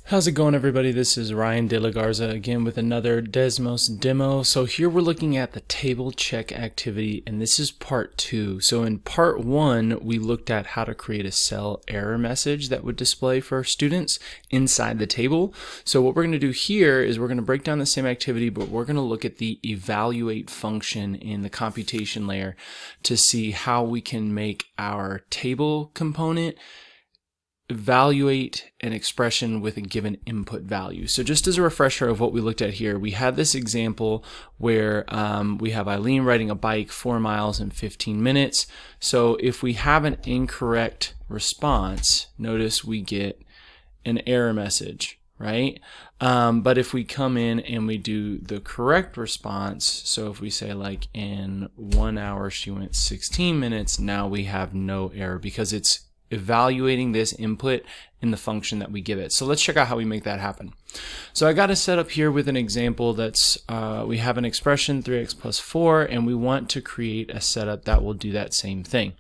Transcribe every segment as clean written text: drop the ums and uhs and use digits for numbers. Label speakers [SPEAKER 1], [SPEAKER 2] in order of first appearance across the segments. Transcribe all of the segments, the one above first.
[SPEAKER 1] How's it going, everybody? This is Ryan De La Garza again with another Desmos Demo. So here we're looking at the table check activity, and this is part 2. So in part 1, we looked at how to create a cell error message that would display for our students inside the table. So what we're going to do here is we're going to break down the same activity, but we're going to look at the evaluate function in the computation layer to see how we can make our table component evaluate an expression with a given input value. So just as a refresher of what we looked at here, we had this example where we have Eileen riding a bike 4 miles in 15 minutes. So if we have an incorrect response, notice we get an error message, right? But if we come in and we do the correct response, so if we say like in 1 hour she went 16 minutes, now we have no error because it's evaluating this input in the function that we give it. So let's check out how we make that happen. So I got to set up here with an example that's we have an expression 3x plus 4, and we want to create a setup that will do that same thing.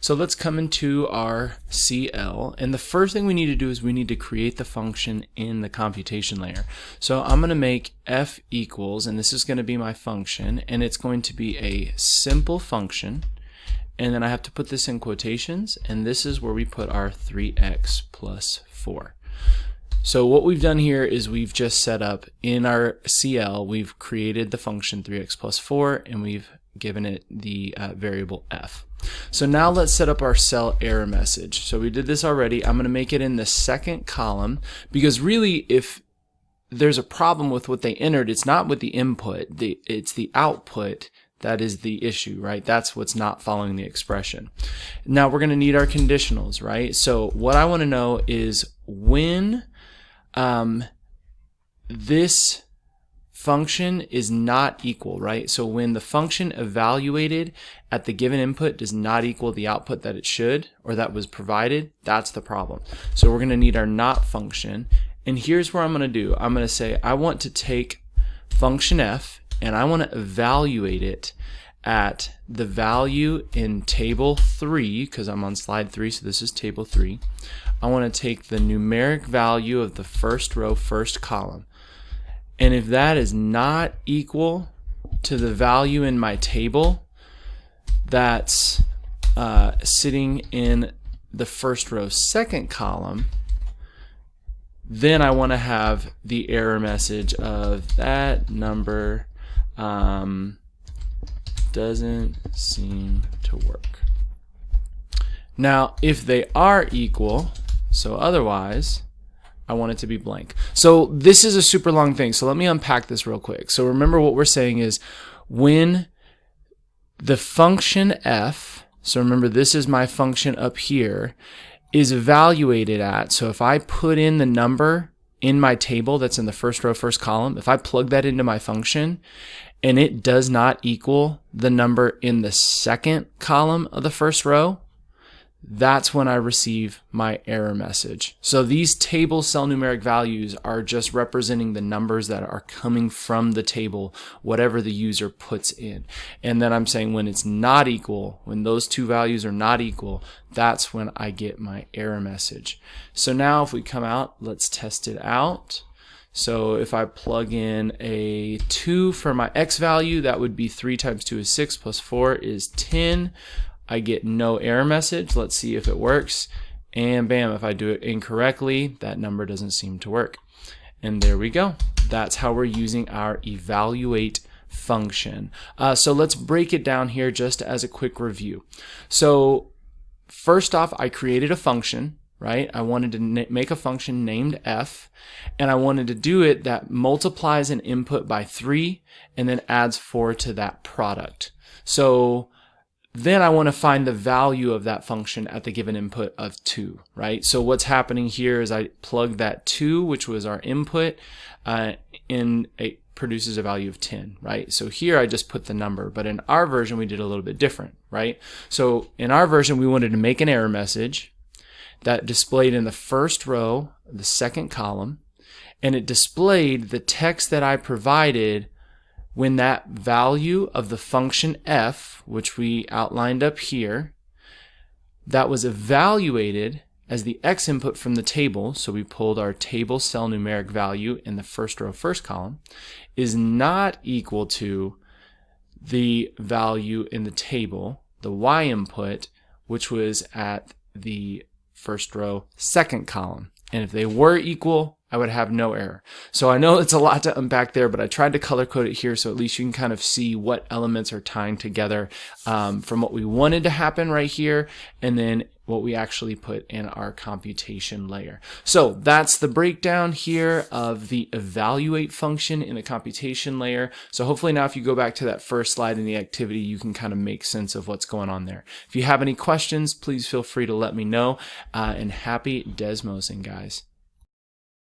[SPEAKER 1] So let's come into our CL, and the first thing we need to do is we need to create the function in the computation layer. So I'm going to make f equals, and this is going to be my function, and it's going to be a simple function. And then I have to put this in quotations, and this is where we put our 3x plus 4. So what we've done here is we've just set up in our CL, we've created the function 3x plus 4, and we've given it the variable f. So now let's set up our cell error message. So we did this already. I'm going to make it in the second column, because really if there's a problem with what they entered, it's not with the input, it's the output that is the issue, right? That's what's not following the expression. Now we're going to need our conditionals, right? So what I want to know is when this function is not equal, right? So when the function evaluated at the given input does not equal the output that it should or that was provided, that's the problem. So we're going to need our not function. And here's what I'm going to do. I'm going to say I want to take function f, and I want to evaluate it at the value in table 3, because I'm on slide 3, so this is table 3. I want to take the numeric value of the first row, first column. And if that is not equal to the value in my table that's sitting in the first row, second column, then I want to have the error message of that number doesn't seem to work. Now, if they are equal, so otherwise, I want it to be blank. So this is a super long thing, so let me unpack this real quick. So remember what we're saying is when the function f, so remember this is my function up here, is evaluated at, so if I put in the number in my table that's in the first row, first column, if I plug that into my function and it does not equal the number in the second column of the first row, that's when I receive my error message. So these table cell numeric values are just representing the numbers that are coming from the table, whatever the user puts in. And then I'm saying when it's not equal, when those two values are not equal, that's when I get my error message. So now if we come out, let's test it out. So if I plug in a 2 for my x value, that would be 3 times 2 is 6 plus 4 is 10. I get no error message. Let's see if it works. And bam, if I do it incorrectly, that number doesn't seem to work. And there we go. That's how we're using our evaluate function. So let's break it down here just as a quick review. So first off, I created a function, right? I wanted to make a function named f, and I wanted to do it that multiplies an input by 3 and then adds 4 to that product. So then I want to find the value of that function at the given input of 2, right? So what's happening here is I plug that 2, which was our input, in it produces a value of 10, right? So here I just put the number, but in our version we did a little bit different, right? So in our version we wanted to make an error message that displayed in the first row, the second column, and it displayed the text that I provided when that value of the function f, which we outlined up here, that was evaluated as the x input from the table, so we pulled our table cell numeric value in the first row, first column, is not equal to the value in the table, the y input, which was at the first row, second column. And if they were equal, I would have no error. So I know it's a lot to unpack there, but I tried to color code it here so at least you can kind of see what elements are tying together from what we wanted to happen right here, and then what we actually put in our computation layer. So that's the breakdown here of the evaluate function in the computation layer. So hopefully now if you go back to that first slide in the activity, you can kind of make sense of what's going on there. If you have any questions, please feel free to let me know, and happy Desmosing, guys.